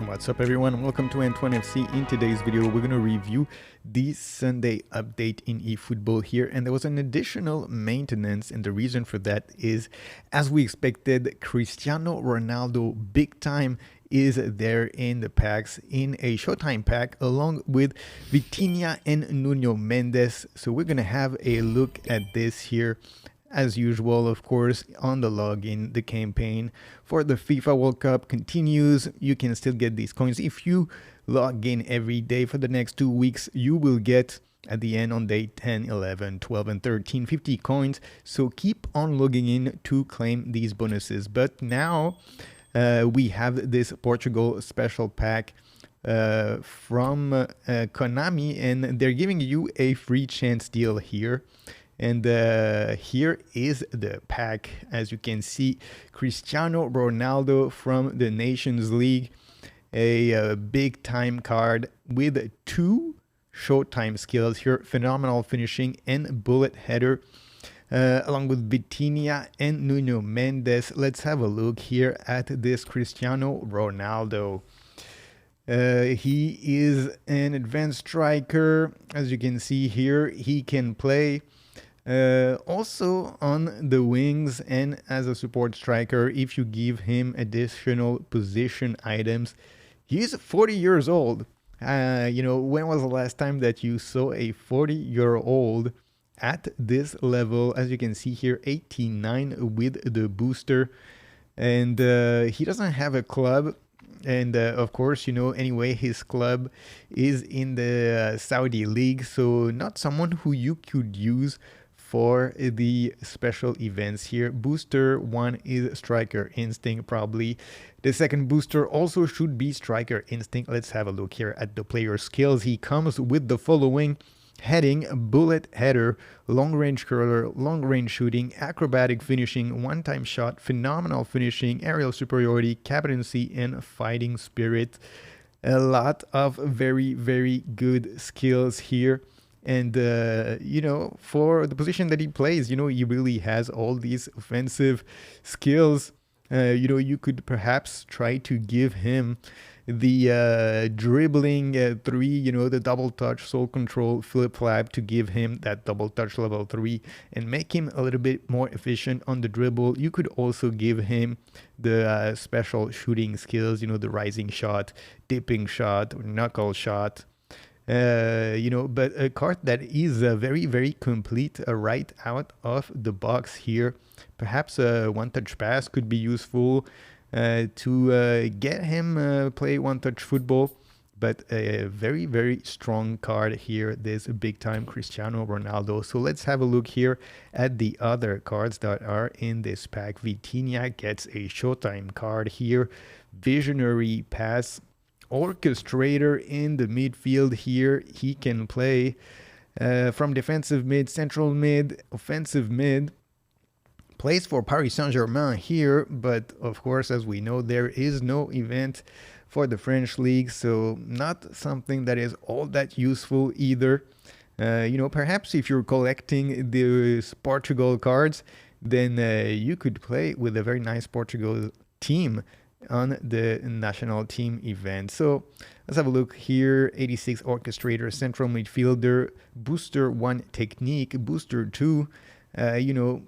What's up everyone, welcome to NTWANfc. In today's video we're going to review the Sunday update in eFootball here, and there was an additional maintenance, and the reason for that is, as we expected, Cristiano Ronaldo big time is there in the packs in a Showtime pack along with Vitinha and Nuno Mendes. So we're going to have a look at this here. As usual, of course, on the login, the campaign for the FIFA World Cup continues. You can still get these coins. If you log in every day for the next 2 weeks, you will get at the end on day 10, 11, 12, and 13, 50 coins. So keep on logging in to claim these bonuses. But now we have this Portugal special pack from Konami, and they're giving you a free chance deal here. And here is the pack. As you can see, Cristiano Ronaldo from the Nations League, a big time card with 2 Showtime skills here, phenomenal finishing and bullet header, along with Vitinha and Nuno Mendes. Let's have a look here at this Cristiano Ronaldo. He is an advanced striker. As you can see here, he can play also on the wings and as a support striker if you give him additional position items. He's 40 years old. When was the last time that you saw a 40-year-old at this level? As you can see here, 89 with the booster, and he doesn't have a club. And of course, anyway, his club is in the Saudi League, so not someone who you could use for the special events here. Booster 1 is Striker Instinct, probably. The second booster also should be Striker Instinct. Let's have a look here at the player skills. He comes with the following: heading, bullet header, long range curler, long range shooting, acrobatic finishing, one-time shot, phenomenal finishing, aerial superiority, captaincy, and fighting spirit. A lot of very, very good skills here. And, for the position that he plays, he really has all these offensive skills. You could perhaps try to give him the dribbling 3, the double touch, soul control, flip flap, to give him that double touch level 3 and make him a little bit more efficient on the dribble. You could also give him the special shooting skills, the rising shot, dipping shot, or knuckle shot. But a card that is very, very complete right out of the box here. Perhaps a one-touch pass could be useful to get him play one-touch football. But a very, very strong card here, this big-time Cristiano Ronaldo. So let's have a look here at the other cards that are in this pack. Vitinha gets a Showtime card here. Visionary pass. Orchestrator in the midfield here. He can play from defensive mid, central mid, offensive mid. Plays for Paris Saint-Germain here, but of course, as we know, there is no event for the French league, so not something that is all that useful either. Perhaps if you're collecting these Portugal cards, then you could play with a very nice Portugal team on the national team event. So let's have a look here. 86 orchestrator, central midfielder, booster 1 technique, booster 2.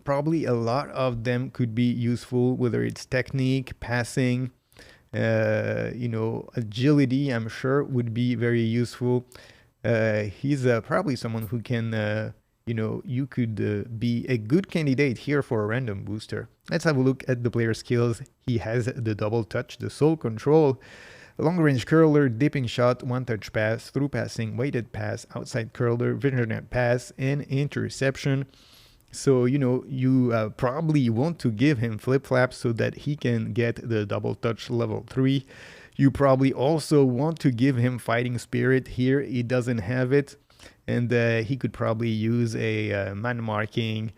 Probably a lot of them could be useful, whether it's technique, passing, agility, I'm sure would be very useful. He's probably someone who can you could be a good candidate here for a random booster. Let's have a look at the player skills. He has the double touch, the soul control, long range curler, dipping shot, one touch pass, through passing, weighted pass, outside curler, visionary pass, and interception. So, you probably want to give him flip flaps so that he can get the double touch level 3. You probably also want to give him fighting spirit here. He doesn't have it. And he could probably use a man marking,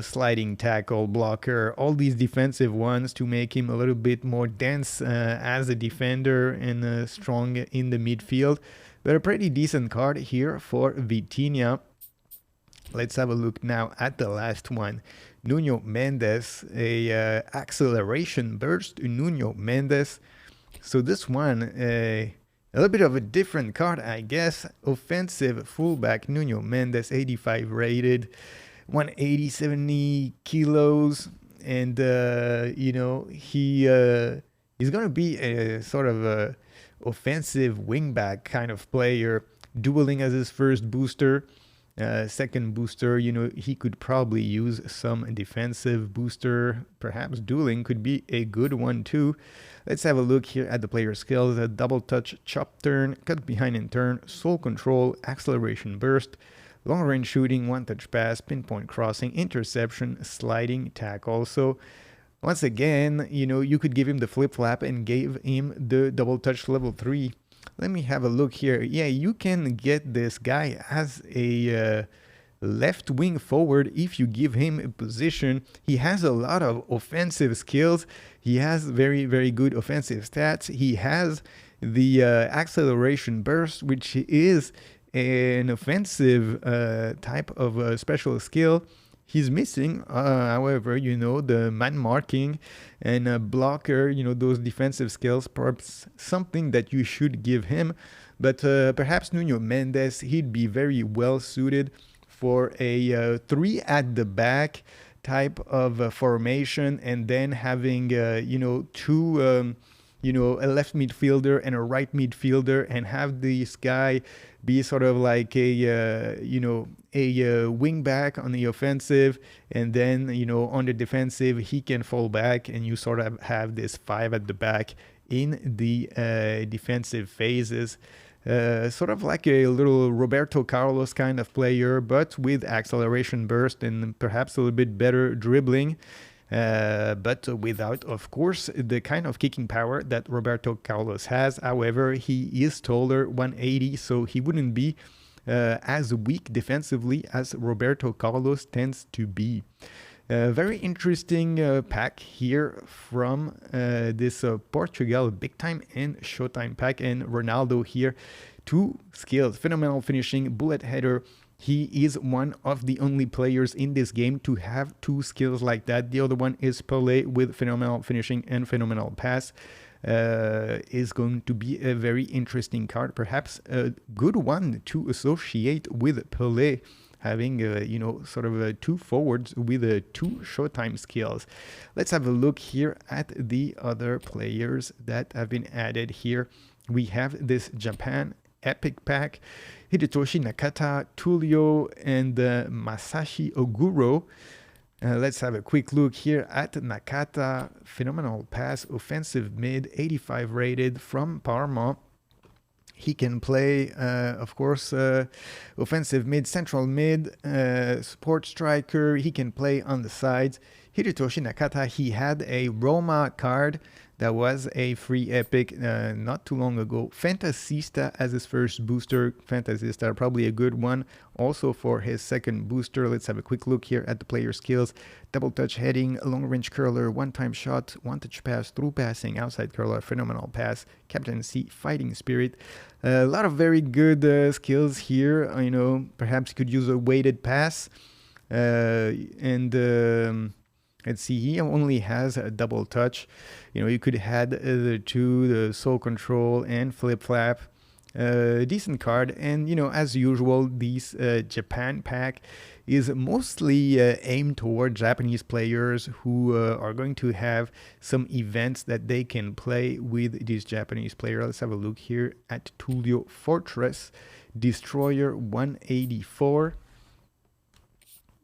sliding tackle, blocker, all these defensive ones to make him a little bit more dense as a defender and strong in the midfield. But a pretty decent card here for Vitinha. Let's have a look now at the last one. Nuno Mendes, a acceleration burst. Nuno Mendes. So this one, a little bit of a different card, I guess. Offensive fullback Nuno Mendes, 85 rated, 180, 70 kilos, and he's gonna be a sort of a offensive wingback kind of player, dueling as his first booster. Second booster, he could probably use some defensive booster. Perhaps dueling could be a good one too. Let's have a look here at the player skills. A double touch, chop turn, cut behind and turn, soul control, acceleration burst, long range shooting, one touch pass, pinpoint crossing, interception, sliding tackle. So once again, you could give him the flip flap and give him the double touch level 3. Let me have a look here. Yeah, you can get this guy as a left wing forward if you give him a position. He has a lot of offensive skills. He has very, very good offensive stats. He has the acceleration burst, which is an offensive type of special skill. He's missing, however, the man marking and blocker, those defensive skills, perhaps something that you should give him. But perhaps Nuno Mendes, he'd be very well suited for a 3 at the back type of formation, and then having, two, a left midfielder and a right midfielder, and have this guy be sort of like a wing back on the offensive, and then on the defensive he can fall back, and you sort of have this 5 at the back in the defensive phases. Sort of like a little Roberto Carlos kind of player, but with acceleration burst and perhaps a little bit better dribbling. But without, of course, the kind of kicking power that Roberto Carlos has. However, he is taller, 180, so he wouldn't be as weak defensively as Roberto Carlos tends to be. Very interesting pack here from this Portugal Big Time and Showtime pack, and Ronaldo here. 2 skills, phenomenal finishing, bullet header. He is one of the only players in this game to have 2 skills like that. The other one is Pelé with phenomenal finishing and phenomenal pass. Is going to be a very interesting card, perhaps a good one to associate with Pelé, having sort of 2 forwards with 2 Showtime skills. Let's have a look here at the other players that have been added here. We have this Japan Epic pack, Hidetoshi Nakata, Tulio, and Masashi Oguro. Let's have a quick look here at Nakata. Phenomenal pass, offensive mid, 85 rated from Parma. He can play, of course, offensive mid, central mid, support striker. He can play on the sides. Hidetoshi Nakata, he had a Roma card that was a free epic not too long ago. Fantasista as his first booster. Fantasista, probably a good one. Also for his second booster. Let's have a quick look here at the player skills. Double touch heading, long range curler, one-time shot, one-touch pass, through passing, outside curler, phenomenal pass, captaincy, fighting spirit. A lot of very good skills here. Perhaps you could use a weighted pass. Let's see, he only has a double touch. You could add the 2, the soul control and flip flap. Decent card. And, as usual, this Japan pack is mostly aimed toward Japanese players who are going to have some events that they can play with this Japanese player. Let's have a look here at Tulio Fortress, Destroyer 184.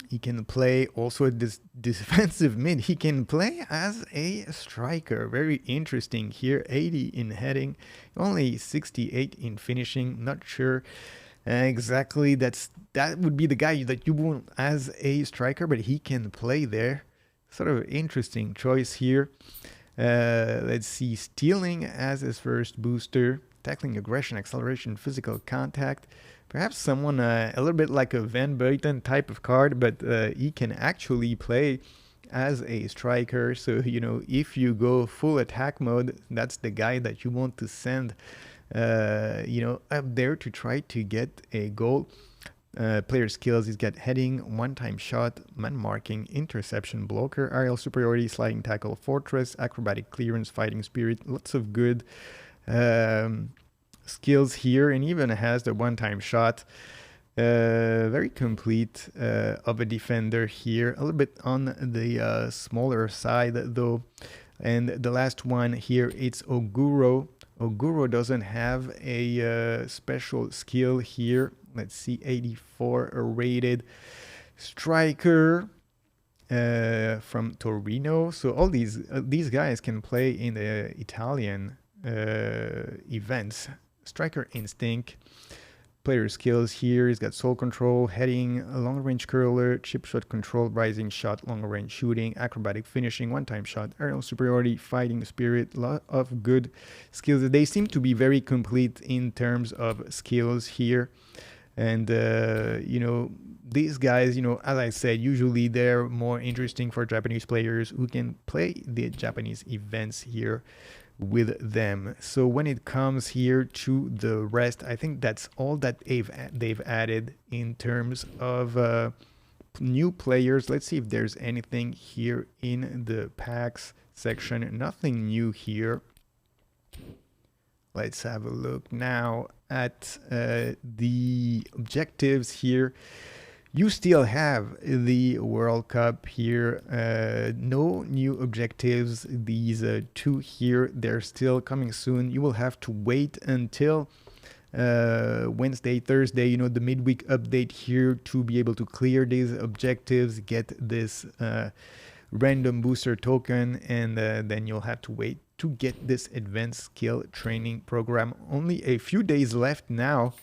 He can play also at this defensive mid. He can play as a striker. Very interesting here. 80 in heading, only 68 in finishing. Not sure exactly that would be the guy that you want as a striker, but he can play there. Sort of interesting choice here. Let's see, stealing as his first booster, tackling, aggression, acceleration, physical contact. Perhaps someone a little bit like a Van Buiten type of card, but he can actually play as a striker. So, if you go full attack mode, that's the guy that you want to send, up there to try to get a goal. Player skills, he's got heading, one-time shot, man marking, interception, blocker, aerial superiority, sliding tackle, fortress, acrobatic clearance, fighting spirit. Lots of good skills here, and even has the one-time shot. Very complete of a defender here. A little bit on the smaller side though. And the last one here, it's Oguro. Oguro doesn't have a special skill here. Let's see, 84 rated striker from Torino. So all these guys can play in the Italian events. Striker instinct. Player skills here, he's got soul control, heading, long range curler, chip shot control, rising shot, long range shooting, acrobatic finishing, one-time shot, aerial superiority, fighting spirit. A lot of good skills. They seem to be very complete in terms of skills here. And, you know, these guys, you know, as I said, usually they're more interesting for Japanese players who can play the Japanese events here with them. So when it comes here to the rest, I think that's all that they've added in terms of new players. Let's see if there's anything here in the packs section. Nothing new here. Let's have a look now at the objectives here. You still have the World Cup here. No new objectives. These two here, they're still coming soon. You will have to wait until Wednesday, Thursday, you know, the midweek update here to be able to clear these objectives, get this random booster token, and then you'll have to wait to get this advanced skill training program. Only a few days left now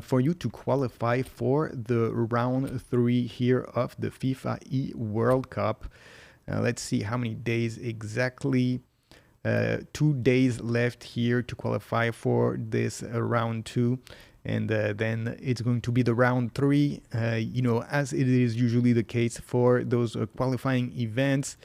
for you to qualify for the round 3 here of the FIFA E World Cup. Let's see how many days exactly. 2 days left here to qualify for this round 2. And then it's going to be the round 3, you know, as it is usually the case for those qualifying events.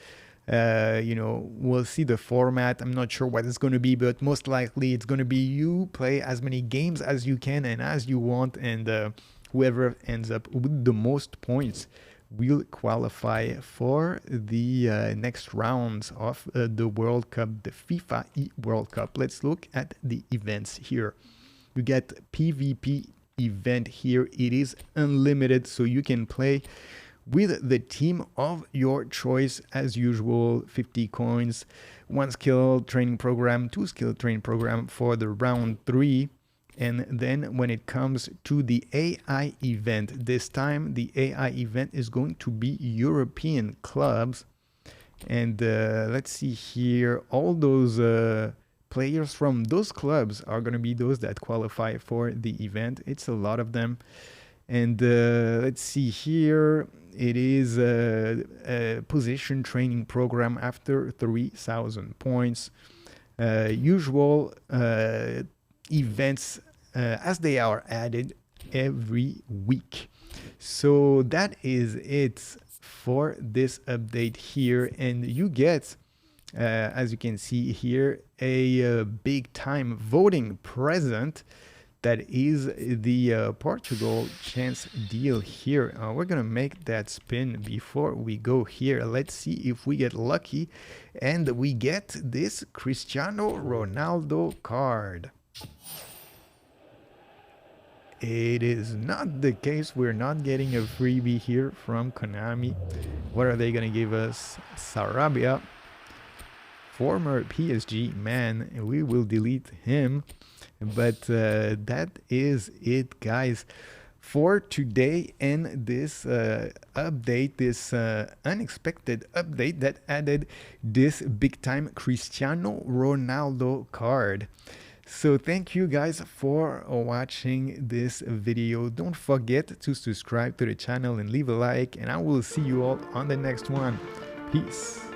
You know, we'll see the format. I'm not sure what it's going to be, but most likely it's going to be you play as many games as you can and as you want, and whoever ends up with the most points will qualify for the next rounds of the World Cup, the FIFA E World Cup. Let's look at the events here. You get PvP event here. It is unlimited, so you can play with the team of your choice as usual. 50 coins, 1 skill training program, 2 skill training program for the round 3. And then when it comes to the AI event, this time the AI event is going to be European clubs. And let's see here, all those players from those clubs are going to be those that qualify for the event. It's a lot of them. And let's see here, it is a position training program after 3,000 points. Usual events as they are added every week. So that is it for this update here. And you get, as you can see here, a big time voting present. That is the Portugal chance deal here. We're going to make that spin before we go here. Let's see if we get lucky and we get this Cristiano Ronaldo card. It is not the case. We're not getting a freebie here from Konami. What are they going to give us? Sarabia, former PSG man. We will delete him. But that is it, guys, for today and this update, this unexpected update that added this big time Cristiano Ronaldo card. So thank you guys for watching this video. Don't forget to subscribe to the channel and leave a like, and I will see you all on the next one. Peace.